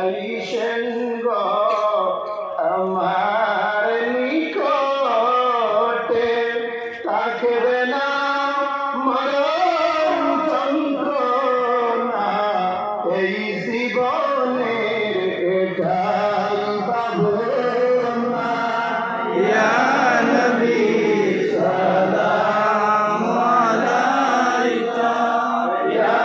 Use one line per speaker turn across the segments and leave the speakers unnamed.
আইসেন গো আমার নিকটে, থাকবে না মরণ যন্ত্রণা এই জীবনের এটাই ভাবনা। ইয়া নবী সালাম আলাইকা, ইয়া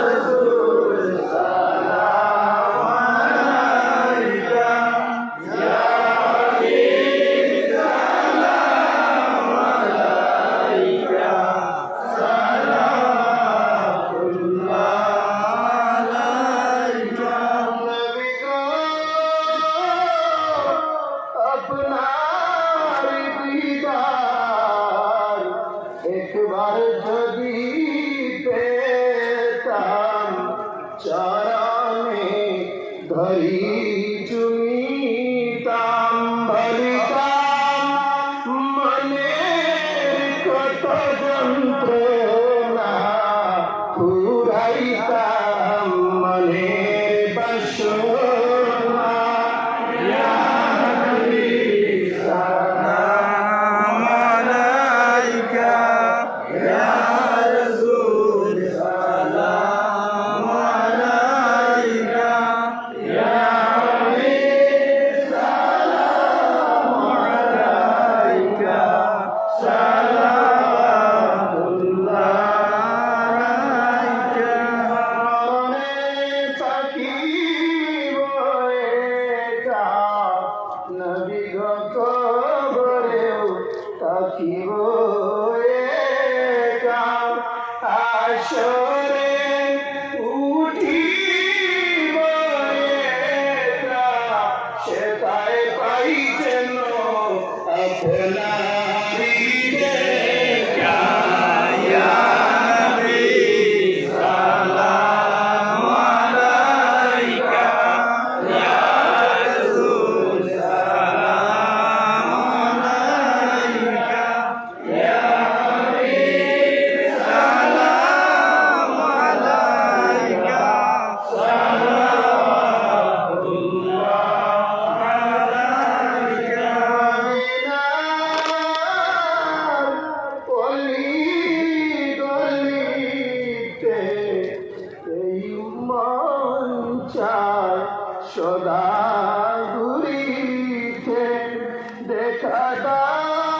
রাসূল সালাম আলাইকা, ইয়া হাবিব সালাম আলাইকা, সালাতুল্লাহ আলাইকা। নবী গো আপনার দিদার একবার যদি পেতাম, চরণে ধরি চুমিতাম, বলিতাম মনে কত যন্ত্রণা, ফুরাইতাম মনের বাসনা। ইয়া হাবিব সালাম আলাইকা, ইয়া রাসূল সালাম আলাইকা, ইয়া হাবিব সালাম আলাইকা, সালাতুল্লাহ আলাইকা। মনে থাকিব এটা, নবী গো কবরেও থাকিব এটা, হাসরে উঠিব এটা, সেটাই পাই যেন আপনারি দেখা। ইয়া নবী সালাম আলাইকা, ইয়া রাসূল সালাম আলাইকা, ইয়া হাবিব সালাম আলাইকা, সালাতুল্লাহ আলাইকা। মদিনার অলি গলিতে এই মন চায় সদা ঘুরিতে, দেখা দাও